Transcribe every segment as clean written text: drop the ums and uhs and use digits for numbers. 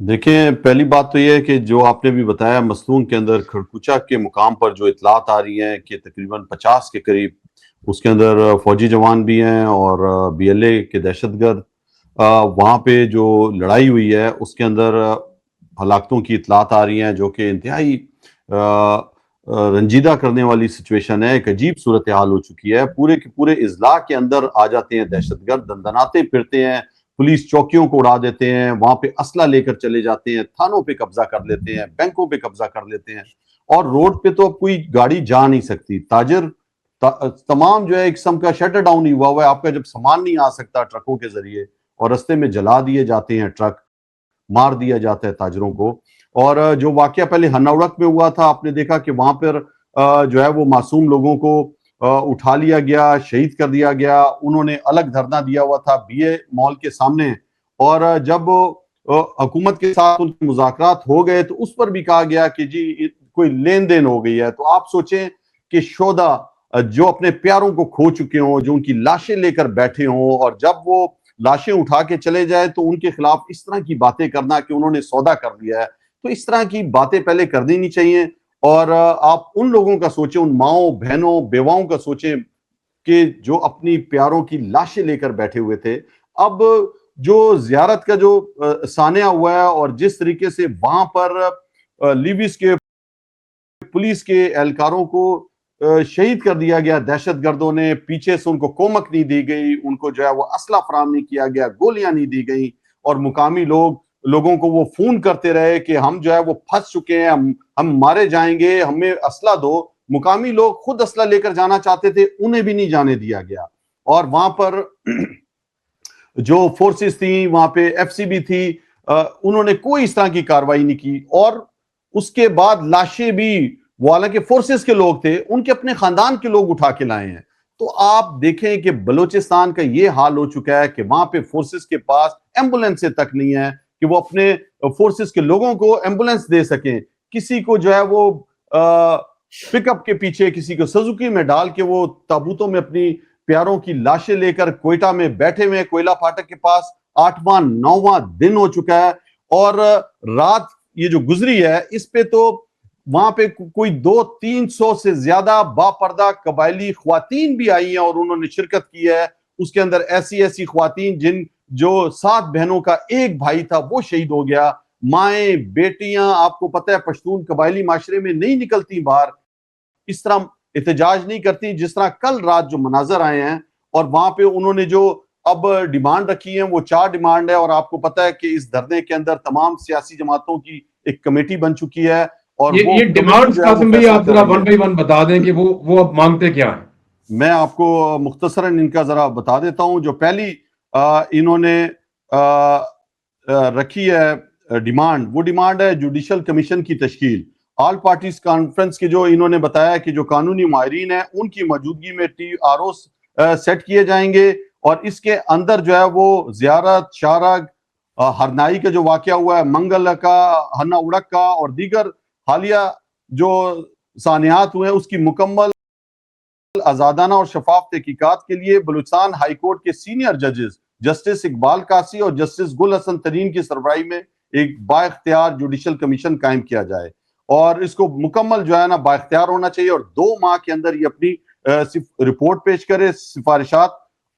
دیکھیں، پہلی بات تو یہ ہے کہ جو آپ نے بھی بتایا، مستونگ کے اندر کھڑکوچا کے مقام پر جو اطلاعات آ رہی ہیں کہ تقریباً 50 کے قریب اس کے اندر فوجی جوان بھی ہیں اور بی ایل اے کے دہشت گرد، وہاں پہ جو لڑائی ہوئی ہے اس کے اندر ہلاکتوں کی اطلاعات آ رہی ہیں، جو کہ انتہائی رنجیدہ کرنے والی سچویشن ہے. ایک عجیب صورتحال ہو چکی ہے. پورے کے پورے اضلاع کے اندر آ جاتے ہیں دہشت گرد، دندناتے پھرتے ہیں، پولیس چوکیوں کو اڑا دیتے ہیں، وہاں پہ اسلحہ لے کر چلے جاتے ہیں، تھانوں پہ قبضہ کر لیتے ہیں، بینکوں پہ قبضہ کر لیتے ہیں، اور روڈ پہ تو اب کوئی گاڑی جا نہیں سکتی. تاجر تمام جو ہے ایک قسم کا شٹر ڈاؤن ہی ہوا ہے. آپ کا جب سامان نہیں آ سکتا ٹرکوں کے ذریعے اور رستے میں جلا دیے جاتے ہیں ٹرک، مار دیا جاتا ہے تاجروں کو. اور جو واقعہ پہلے ہناوڑک میں ہوا تھا، آپ نے دیکھا کہ وہاں پر جو ہے وہ معصوم لوگوں کو اٹھا لیا گیا، شہید کر دیا گیا. انہوں نے الگ دھرنا دیا ہوا تھا بی اے مال کے سامنے، اور جب حکومت کے ساتھ ان کے مذاکرات ہو گئے تو اس پر بھی کہا گیا کہ جی کوئی لین دین ہو گئی ہے. تو آپ سوچیں کہ شہدا جو اپنے پیاروں کو کھو چکے ہوں، جو ان کی لاشیں لے کر بیٹھے ہوں، اور جب وہ لاشیں اٹھا کے چلے جائے تو ان کے خلاف اس طرح کی باتیں کرنا کہ انہوں نے سودا کر لیا ہے. تو اس طرح کی باتیں پہلے کر دینی چاہیے. اور آپ ان لوگوں کا سوچیں، ان ماؤں بہنوں بیواؤں کا سوچیں کہ جو اپنی پیاروں کی لاشیں لے کر بیٹھے ہوئے تھے. اب جو زیارت کا جو سانحہ ہوا ہے اور جس طریقے سے وہاں پر لیویز کے پولیس کے اہلکاروں کو شہید کر دیا گیا دہشت گردوں نے، پیچھے سے ان کو کومک نہیں دی گئی، ان کو جو ہے وہ اسلحہ فراہم نہیں کیا گیا، گولیاں نہیں دی گئی، اور مقامی لوگوں کو وہ فون کرتے رہے کہ ہم جو ہے وہ پھنس چکے ہیں، ہم مارے جائیں گے، ہمیں اسلحہ دو. مقامی لوگ خود اسلحہ لے کر جانا چاہتے تھے، انہیں بھی نہیں جانے دیا گیا. اور وہاں پر جو فورسز تھیں، وہاں پہ ایف سی بی تھی، انہوں نے کوئی اس طرح کی کاروائی نہیں کی. اور اس کے بعد لاشیں بھی، وہ حالانکہ فورسز کے لوگ تھے، ان کے اپنے خاندان کے لوگ اٹھا کے لائے ہیں. تو آپ دیکھیں کہ بلوچستان کا یہ حال ہو چکا ہے کہ وہاں پہ فورسز کے پاس ایمبولینس تک نہیں ہے کہ وہ اپنے فورسز کے لوگوں کو ایمبولینس دے سکیں. کسی کو جو ہے وہ پک اپ کے پیچھے، کسی کو سزوکی میں ڈال کے وہ تابوتوں میں اپنی پیاروں کی لاشیں لے کر کوئٹہ میں بیٹھے ہوئے ہیں. کوئلہ پھاٹک کے پاس 8واں 9واں دن ہو چکا ہے، اور رات یہ جو گزری ہے اس پہ تو وہاں پہ کوئی 200-300 سے زیادہ با پردہ قبائلی خواتین بھی آئی ہیں اور انہوں نے شرکت کی ہے. اس کے اندر ایسی خواتین جو 7 بہنوں کا ایک بھائی تھا وہ شہید ہو گیا. مائیں بیٹیاں، آپ کو پتہ ہے پشتون قبائلی معاشرے میں نہیں نکلتی باہر، اس طرح احتجاج نہیں کرتی جس طرح کل رات جو مناظر آئے ہیں. اور وہاں پہ انہوں نے جو اب ڈیمانڈ رکھی ہیں وہ 4 ڈیمانڈ ہے، اور آپ کو پتہ ہے کہ اس دھرنے کے اندر تمام سیاسی جماعتوں کی ایک کمیٹی بن چکی ہے، اور وہ یہ ڈیمانڈز قاسم بھائی آپ ذرا ون بائی ون بتا دیں کہ وہ اب مانگتے کیا ہیں. میں آپ کو مختصراً ان کا ذرا بتا دیتا ہوں. جو پہلی انہوں نے رکھی ہے ڈیمانڈ، وہ ڈیمانڈ ہے جوڈیشل کمیشن کی تشکیل. آل پارٹیز کانفرنس کے جو انہوں نے بتایا کہ جو قانونی ماہرین ہیں ان کی موجودگی میں ٹی آر او سیٹ کیے جائیں گے، اور اس کے اندر جو ہے وہ زیارت، شارگ، ہرنائی کا جو واقعہ ہوا ہے، منگل کا، ہنا اڑک کا، اور دیگر حالیہ جو سانحات ہوئے ہیں اس کی مکمل آزادانہ اور شفاف تحقیقات کے لیے بلوچستان ہائی کورٹ کے سینئر ججز جسٹس اقبال قاسی اور جسٹس گل حسن ترین کی سربراہی میں ایک با اختیار جوڈیشل کمیشن قائم کیا جائے. اور اس کو مکمل جو ہے نا با اختیار ہونا چاہیے، اور 2 ماہ کے اندر یہ اپنی رپورٹ پیش کرے، سفارشات.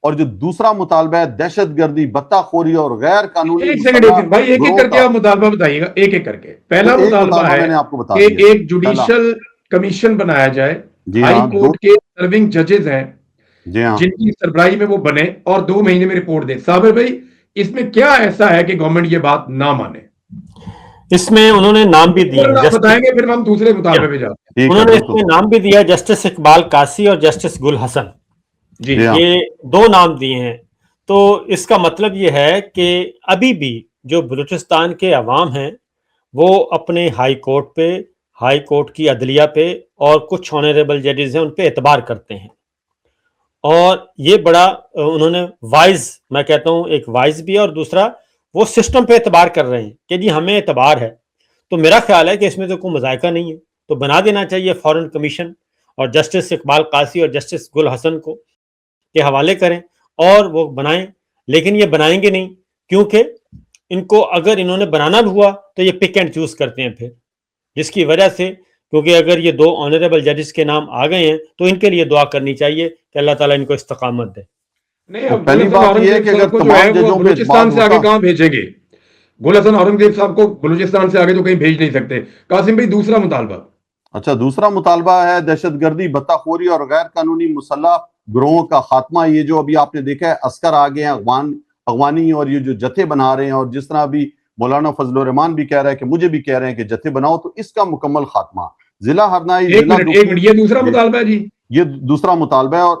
اور جو دوسرا مطالبہ ہے دہشت گردی، بتہ خوری اور غیر قانونی ایک سیکنڈ بھائی، ایک کر کے آپ مطالبہ بتائیے گا، ایک کر کے. پہلا مطالبہ ہے میں نے آپ کو بتا کہ دیا، ایک جوڈیشل کمیشن بنایا جائے، ہائی کورٹ کے سرونگ ججز ہیں جن کی سربراہی میں وہ بنے، اور 2 مہینے میں رپورٹ دے. صابر بھائی اس میں کیا ایسا ہے کہ گورنمنٹ یہ بات نہ مانے؟ اس میں انہوں نے نام بھی دیا، بتائیں گے پھر ہم دوسرے مطالبے پہ جاتے ہیں. انہوں نے اس میں نام بھی دیا جسٹس اقبال قاسی اور جسٹس گل حسن، جی یہ 2 نام دیے ہیں. تو اس کا مطلب یہ ہے کہ ابھی بھی جو بلوچستان کے عوام ہیں وہ اپنے ہائی کورٹ پہ، ہائی کورٹ کی عدلیہ پہ، اور کچھ آنریبل ججز ہیں ان پہ اعتبار کرتے ہیں. اور یہ بڑا انہوں نے وائز، میں کہتا ہوں ایک وائز بھی ہے، اور دوسرا وہ سسٹم پہ اعتبار کر رہے ہیں کہ جی ہمیں اعتبار ہے. تو میرا خیال ہے کہ اس میں تو کوئی مذائقہ نہیں ہے، تو بنا دینا چاہیے فورن کمیشن، اور جسٹس اقبال قاسی اور جسٹس گل حسن کو کے حوالے کریں اور وہ بنائیں. لیکن یہ بنائیں گے نہیں، کیونکہ ان کو اگر انہوں نے بنانا بھی ہوا تو یہ پک اینڈ چوز کرتے ہیں پھر، جس کی وجہ سے، کیونکہ اگر یہ 2 آنریبل ججز کے نام آ گئے ہیں تو ان کے لیے دعا کرنی چاہیے کہ اللہ تعالیٰ ان کو استقامت دے۔ نہیں، تو اب گل پہلی حسن بات یہ ہے اورنگزیب کہ اگر صاحب کو جو ہے تمام وہ ججوں پہ بلوچستان اعتماد سے آگے ہوتا، کہاں بھیجیں گے؟ گل حسن اورنگزیب صاحب کو بلوچستان سے آگے تو کہیں بھیج نہیں سکتے۔ قاسم بھائی، دوسرا مطالبہ۔ اچھا، دوسرا مطالبہ ہے دہشت گردی، بھتہ خوری اور غیر قانونی مسلح گروہوں کا خاتمہ۔ یہ جو ابھی آپ نے دیکھا ہے عسکر آگے ہیں اغوانی، اور یہ جو جتھے بنا رہے ہیں، اور جس طرح ابھی مولانا فضل الرحمان بھی کہہ رہا ہے کہ مجھے بھی کہہ رہے ہیں کہ جتھے بناؤ، تو اس کا مکمل خاتمہ۔ ضلع ہرنائی، ایک ضلع منٹ، دوکی، یہ دوسرا مطالبہ ہے جی؟ یہ دوسرا مطالبہ ہے، اور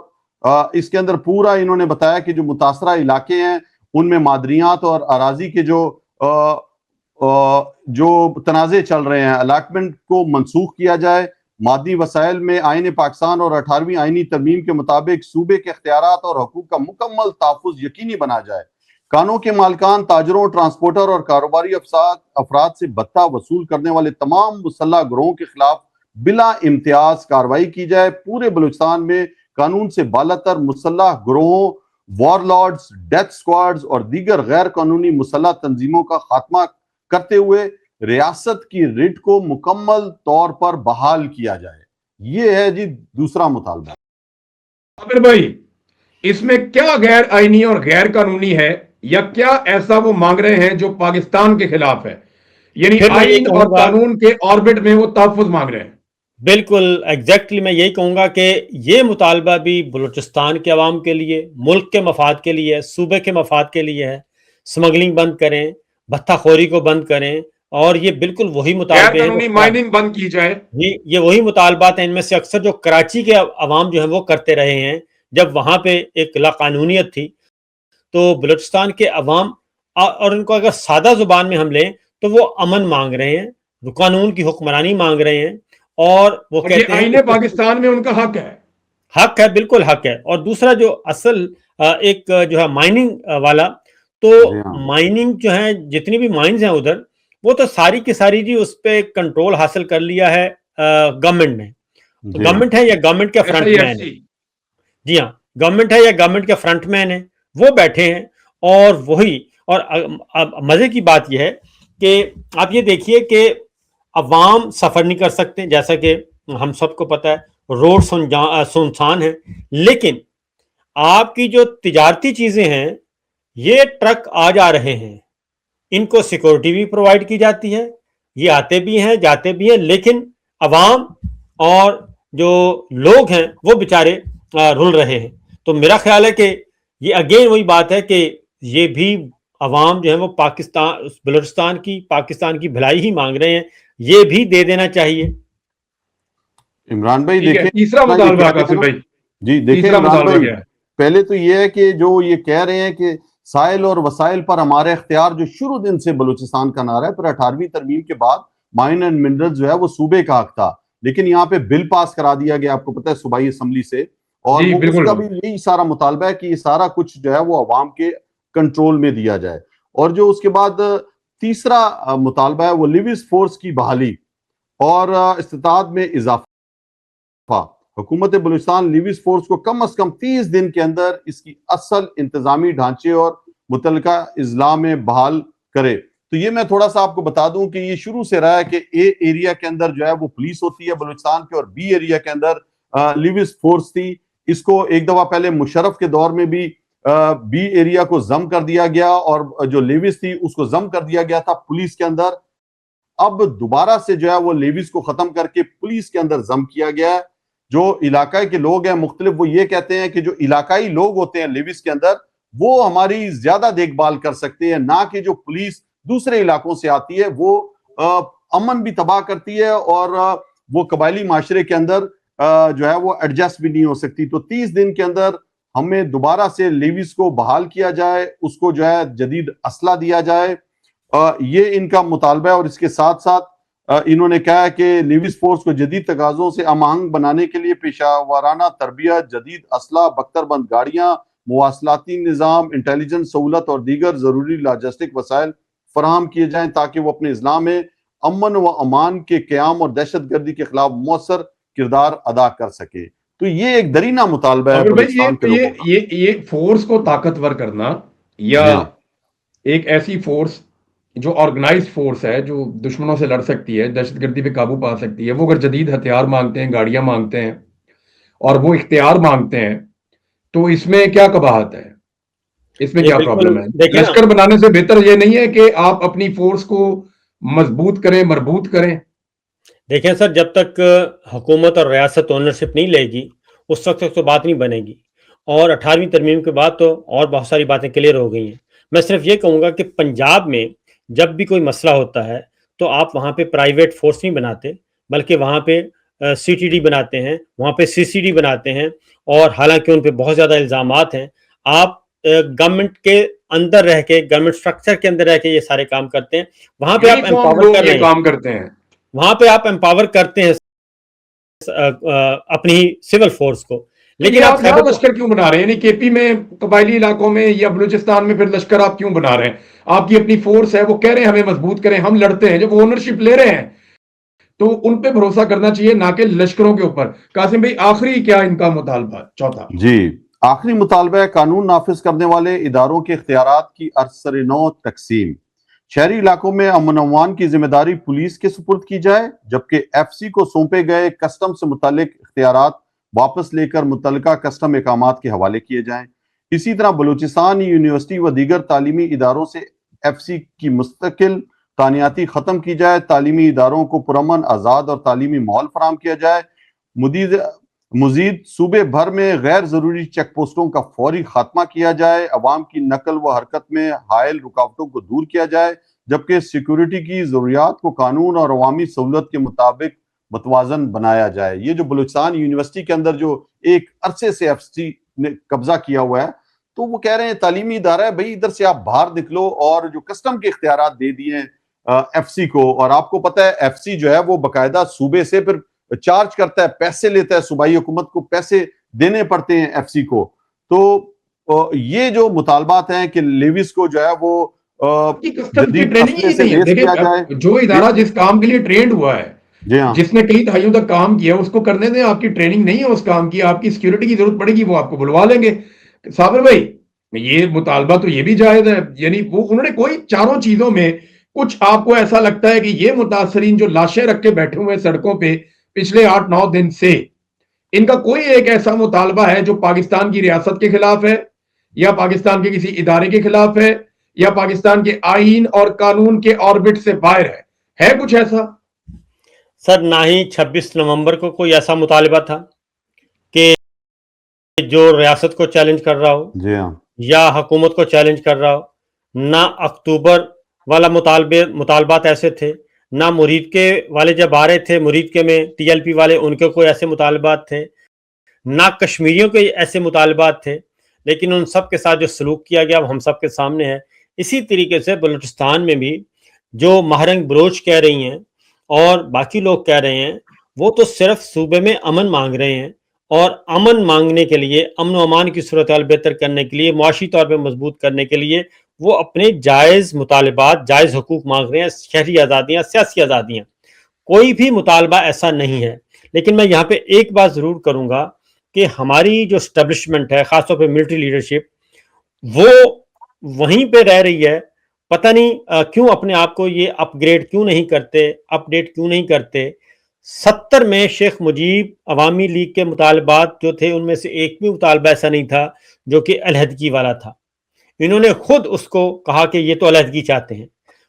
اس کے اندر پورا انہوں نے بتایا کہ جو متاثرہ علاقے ہیں ان میں مادریات اور اراضی کے جو تنازع چل رہے ہیں، الاٹمنٹ کو منسوخ کیا جائے۔ مادی وسائل میں آئین پاکستان اور 18ویں آئینی ترمیم کے مطابق صوبے کے اختیارات اور حقوق کا مکمل تحفظ یقینی بنا جائے۔ کانوں کے مالکان، تاجروں، ٹرانسپورٹر اور کاروباری افراد سے بھتہ وصول کرنے والے تمام مسلح گروہوں کے خلاف بلا امتیاز کارروائی کی جائے۔ پورے بلوچستان میں قانون سے بالاتر مسلح گروہوں، وار لارڈز، ڈیتھ سکواڈز اور دیگر غیر قانونی مسلح تنظیموں کا خاتمہ کرتے ہوئے ریاست کی ریٹ کو مکمل طور پر بحال کیا جائے۔ یہ ہے جی دوسرا مطالبہ۔ عامر بھائی، اس میں کیا غیر آئینی اور غیر قانونی ہے، یا کیا ایسا وہ مانگ رہے ہیں جو پاکستان کے خلاف ہے؟ یعنی پھر میں یہ آئین کہوں اور گا، قانون کے آربٹ میں وہ تحفظ مانگ رہے ہیں؟ بالکل ایگزیکٹلی میں یہی کہوں گا کہ یہ مطالبہ بھی بلوچستان کے عوام کے لیے، ملک کے مفاد کے لیے، صوبے کے مفاد کے لیے ہے۔ سمگلنگ بند کریں، بھتہ خوری کو بند کریں، اور یہ بالکل وہی غیر مطالبے قانونی ہیں، مائننگ بند کی جائے۔ یہ وہی مطالبات ہیں۔ ان میں سے اکثر جو کراچی کے عوام جو ہیں وہ کرتے رہے ہیں، جب وہاں پہ ایک لاقانونیت تھی، تو بلوچستان کے عوام، اور ان کو اگر سادہ زبان میں ہم لیں تو وہ امن مانگ رہے ہیں، قانون کی حکمرانی مانگ رہے ہیں، اور وہ اور یہ کہتے ہیں آئین پاکستان میں ان کا حق ہے۔ حق ہے، بالکل حق ہے۔ اور دوسرا جو اصل ایک جو ہے مائننگ والا، تو جی ہاں، مائننگ جو ہے، جتنی بھی مائنز ہیں ادھر، وہ تو ساری کی ساری جی اس پہ کنٹرول حاصل کر لیا ہے گورنمنٹ نے۔ جی ہاں، گورنمنٹ ہے یا گورنمنٹ کے فرنٹ مین ہے، جی ہاں، گورنمنٹ ہے یا گورنمنٹ کے فرنٹ مین ہے، وہ بیٹھے ہیں، اور وہی۔ اور مزے کی بات یہ ہے کہ آپ یہ دیکھیے کہ عوام سفر نہیں کر سکتے، جیسا کہ ہم سب کو پتہ ہے، روڈ سنسان ہے، لیکن آپ کی جو تجارتی چیزیں ہیں، یہ ٹرک آ جا رہے ہیں، ان کو سیکورٹی بھی پرووائڈ کی جاتی ہے، یہ آتے بھی ہیں جاتے بھی ہیں، لیکن عوام اور جو لوگ ہیں وہ بیچارے رل رہے ہیں۔ تو میرا خیال ہے کہ یہ اگین وہی بات ہے کہ یہ بھی عوام جو ہے وہ بلوچستان پاکستان کی بھلائی ہی مانگ رہے ہیں، یہ بھی دے دینا چاہیے۔ عمران بھائی ٹھیک ہے، دیکھیں، تیسرا یہ مطالبہ کہہ رہے قاسم ہیں نا، بھائی، جی دیکھیں تیسرا عمران مطالبہ بھائی، کیا ہے؟ پہلے تو یہ ہے کہ جو یہ کہہ رہے ہیں کہ سائل اور وسائل پر ہمارے اختیار، جو شروع دن سے بلوچستان کا نعرہ ہے، پھر 18ویں ترمیم کے بعد مائن اینڈ منرل جو ہے وہ صوبے کا حق تھا، لیکن یہاں پہ بل پاس کرا دیا گیا، آپ کو پتہ ہے، صوبائی اسمبلی سے، اور جی وہ اس بالکل۔ کا بھی یہی سارا مطالبہ ہے کہ یہ سارا کچھ جو ہے وہ عوام کے کنٹرول میں دیا جائے۔ اور جو اس کے بعد تیسرا مطالبہ ہے وہ لیویز فورس کی بحالی اور استطاعت میں اضافہ۔ حکومت بلوچستان لیویز فورس کو کم از کم 30 دن کے اندر اس کی اصل انتظامی ڈھانچے اور متعلقہ اضلاع میں بحال کرے۔ تو یہ میں تھوڑا سا آپ کو بتا دوں کہ یہ شروع سے رہا ہے کہ اے ایریا کے اندر جو ہے وہ پولیس ہوتی ہے بلوچستان کے، اور بی ایریا کے اندر لیویز فورس تھی۔ اس کو ایک دفعہ پہلے مشرف کے دور میں بھی بی ایریا کو ضم کر دیا گیا، اور جو لیویز تھی اس کو ضم کر دیا گیا تھا پولیس کے اندر۔ اب دوبارہ سے جو ہے وہ لیویز کو ختم کر کے پولیس کے اندر ضم کیا گیا ہے۔ جو علاقائی کے لوگ ہیں مختلف، وہ یہ کہتے ہیں کہ جو علاقائی لوگ ہوتے ہیں لیویز کے اندر، وہ ہماری زیادہ دیکھ بھال کر سکتے ہیں، نہ کہ جو پولیس دوسرے علاقوں سے آتی ہے، وہ امن بھی تباہ کرتی ہے، اور وہ قبائلی معاشرے کے اندر جو ہے وہ ایڈجسٹ بھی نہیں ہو سکتی۔ تو 30 دن کے اندر ہمیں دوبارہ سے لیویز کو بحال کیا جائے، اس کو جو ہے جدید اسلحہ دیا جائے، یہ ان کا مطالبہ ہے۔ اور اس کے ساتھ ساتھ انہوں نے کہا ہے کہ لیویز فورس کو جدید تقاضوں سے ہم آہنگ بنانے کے لیے پیشہ ورانہ تربیت، جدید اسلحہ، بختر بند گاڑیاں، مواصلاتی نظام، انٹیلیجنس سہولت اور دیگر ضروری لاجسٹک وسائل فراہم کیے جائیں، تاکہ وہ اپنے اضلاع میں امن و امان کے قیام اور دہشت گردی کے خلاف مؤثر کردار ادا کر سکے۔ تو یہ ایک درینہ مطالبہ ہے بلوچستان کے لوگوں کا۔ یہ فورس کو طاقتور کرنا، یا جی ہاں، ایک ایسی فورس جو آرگنائز فورس ہے جو دشمنوں سے لڑ سکتی ہے, دہشت گردی پہ قابو پا سکتی ہے, وہ اگر جدید ہتھیار مانگتے ہیں, گاڑیاں مانگتے ہیں اور وہ اختیار مانگتے ہیں, تو اس میں کیا قباحت ہے, اس میں یہ کیا بالکل پرابلم ہے؟ دیکھیں نا, لشکر بنانے سے بہتر یہ نہیں ہے کہ آپ اپنی فورس کو مضبوط کریں, مربوط کریں؟ دیکھیں سر, جب تک حکومت اور ریاست اونرشپ نہیں لے گی اس وقت تک تو بات نہیں بنے گی, اور 18ویں ترمیم کے بعد تو اور بہت ساری باتیں کلیئر ہو گئی ہیں. میں صرف یہ کہوں گا کہ پنجاب میں جب بھی کوئی مسئلہ ہوتا ہے تو آپ وہاں پہ پرائیویٹ فورس نہیں بناتے, بلکہ وہاں پہ سی ٹی ڈی بناتے ہیں, وہاں پہ سی سی ڈی بناتے ہیں, اور حالانکہ ان پہ بہت زیادہ الزامات ہیں. آپ گورنمنٹ کے اندر رہ کے, گورنمنٹ اسٹرکچر کے اندر رہ کے یہ سارے کام کرتے ہیں, وہاں پہ آپ یونیفارم امپاور لوگ کر یہ رہے ہیں, کام کرتے ہیں. وہاں پہ آپ امپاور کرتے ہیں اپنی سول فورس کو, تو یہ لیکن آپ آپ یہاں خیبر لشکر کیوں بنا رہے ہیں؟ یعنی کے پی میں قبائلی علاقوں میں یا بلوچستان میں پھر لشکر آپ کیوں بنا رہے ہیں؟ آپ کی اپنی فورس ہے, وہ کہہ رہے ہیں ہمیں مضبوط کریں, ہم لڑتے ہیں. جب وہ اونرشپ لے رہے ہیں تو ان پہ بھروسہ کرنا چاہیے, نہ کہ لشکروں کے اوپر. قاسم بھائی, آخری کیا ان کا مطالبہ چوتھا؟ جی, آخری مطالبہ ہے قانون نافذ کرنے والے اداروں کے اختیارات کی ارسر نو تقسیم. شہری علاقوں میں امن و امان کی ذمہ داری پولیس کے سپرد کی جائے, جبکہ ایف سی کو سونپے گئے کسٹم سے متعلق اختیارات واپس لے کر متعلقہ کسٹم احکامات کے حوالے کیے جائیں. اسی طرح بلوچستان یونیورسٹی و دیگر تعلیمی اداروں سے ایف سی کی مستقل تعیناتی ختم کی جائے, تعلیمی اداروں کو پرامن, آزاد اور تعلیمی ماحول فراہم کیا جائے. مزید صوبے بھر میں غیر ضروری چیک پوسٹوں کا فوری خاتمہ کیا جائے, عوام کی نقل و حرکت میں حائل رکاوٹوں کو دور کیا جائے, جبکہ سیکورٹی کی ضروریات کو قانون اور عوامی سہولت کے مطابق متوازن بنایا جائے. یہ جو بلوچستان یونیورسٹی کے اندر جو ایک عرصے سے ایف سی نے قبضہ کیا ہوا ہے, تو وہ کہہ رہے ہیں تعلیمی ادارہ ہے بھائی, ادھر سے آپ باہر نکلو, اور جو کسٹم کے اختیارات دے دیے ہیں ایف سی کو. اور آپ کو پتہ ہے ایف سی جو ہے وہ باقاعدہ صوبے سے پھر چارج کرتا ہے, پیسے لیتا ہے, صوبائی حکومت کو پیسے دینے پڑتے ہیں ایف سی کو. تو یہ جو مطالبات ہیں کہ لیویز کو جو ہے وہ کسٹمز کی جدید ٹریننگ اسلحے ہی سے نہیں ہے. لیس کیا جائے. دیکھیں, جو جی ادارہ جس کام کے لیے ٹرینڈ ہوا ہے, جی ہاں, جس نے کئی دہائیوں تک کام کیا, اس کو کرنے دیں. آپ کی ٹریننگ نہیں ہے اس کام کی, آپ کی سیکیورٹی کی ضرورت پڑے گی, وہ آپ کو بلوا لیں گے. صابر بھائی, یہ مطالبہ تو یہ بھی جائز ہے. یعنی وہ انہوں نے کوئی چاروں چیزوں میں کچھ آپ کو ایسا لگتا ہے کہ یہ متاثرین جو لاشیں رکھ کے بیٹھے ہوئے سڑکوں پہ پچھلے 8-9 دن سے, ان کا کوئی ایک ایسا مطالبہ ہے جو پاکستان کی ریاست کے خلاف ہے, یا پاکستان کے کسی ادارے کے خلاف ہے, یا پاکستان کے آئین اور قانون کے آربٹ سے باہر ہے کچھ ایسا؟ سر نہ ہی 26 نومبر کو کوئی ایسا مطالبہ تھا کہ جو ریاست کو چیلنج کر رہا ہو جی ہاں, یا حکومت کو چیلنج کر رہا ہو. نہ اکتوبر والا مطالبات ایسے تھے, نہ مرید کے والے جب آ رہے تھے مرید کے میں ٹی ایل پی والے, ان کے کوئی ایسے مطالبات تھے, نہ کشمیریوں کے ایسے مطالبات تھے. لیکن ان سب کے ساتھ جو سلوک کیا گیا وہ ہم سب کے سامنے ہے. اسی طریقے سے بلوچستان میں بھی جو مہرنگ بلوچ کہہ رہی ہیں اور باقی لوگ کہہ رہے ہیں, وہ تو صرف صوبے میں امن مانگ رہے ہیں, اور امن مانگنے کے لیے, امن و امان کی صورتحال بہتر کرنے کے لیے, معاشی طور پہ مضبوط کرنے کے لیے وہ اپنے جائز مطالبات, جائز حقوق مانگ رہے ہیں, شہری آزادیاں, سیاسی آزادیاں. کوئی بھی مطالبہ ایسا نہیں ہے. لیکن میں یہاں پہ ایک بات ضرور کروں گا کہ ہماری جو اسٹیبلشمنٹ ہے, خاص طور پہ ملٹری لیڈرشپ, وہ وہیں پہ رہ رہی ہے. پتہ نہیں کیوں اپنے آپ کو یہ اپ گریڈ کیوں نہیں کرتے, اپ ڈیٹ کیوں نہیں کرتے. 70 میں شیخ مجیب عوامی لیگ کے مطالبات جو تھے ان میں سے ایک بھی مطالبہ ایسا نہیں تھا جو کہ علیحدگی والا تھا. انہوں نے خود اس کو کہا کہ یہ تو علیحدگی چاہتے ہیں.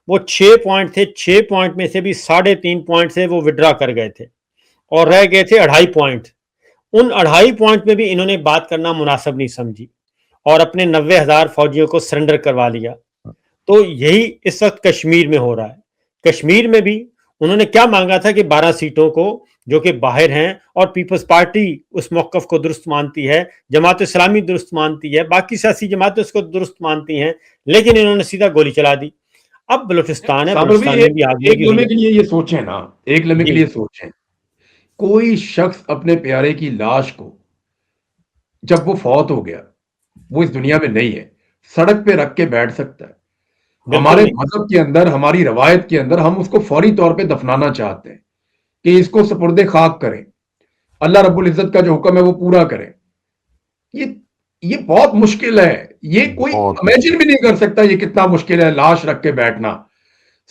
وہ 6 پوائنٹ تھے, 6 پوائنٹ میں سے بھی 3.5 پوائنٹ سے وہ وڈرا کر گئے تھے اور رہ گئے تھے 2.5 پوائنٹ. ان 2.5 پوائنٹ میں بھی انہوں نے بات کرنا مناسب نہیں سمجھی اور اپنے 90,000 فوجیوں کو سرنڈر کروا لیا. تو یہی اس وقت کشمیر میں ہو رہا ہے. کشمیر میں بھی انہوں نے کیا مانگا تھا کہ 12 سیٹوں کو جو کہ باہر ہیں, اور پیپلز پارٹی اس موقف کو درست مانتی ہے, جماعت اسلامی درست مانتی ہے, باقی سیاسی جماعتیں اس کو درست مانتی ہیں, لیکن انہوں نے سیدھا گولی چلا دی. اب بلوچستان ہے, صابر بلوچستان بھائی, میں بھی آگ ایک لگی ہوئی لمحے ہے. کے لیے یہ سوچیں نا, ایک لمحے کے جی لیے سوچیں, کوئی شخص اپنے پیارے کی لاش کو جب وہ فوت ہو گیا, وہ اس دنیا میں نہیں ہے, سڑک پہ رکھ کے بیٹھ سکتا ہے؟ بالکل ہمارے نہیں. مذہب کے اندر, ہماری روایت کے اندر ہم اس کو فوری طور پہ دفنانا چاہتے ہیں کہ اس کو سپرد خاک کریں, اللہ رب العزت کا جو حکم ہے وہ پورا کریں. یہ بہت مشکل ہے, یہ کوئی بہت امیجن مشکل. بھی نہیں کر سکتا یہ کتنا مشکل ہے لاش رکھ کے بیٹھنا.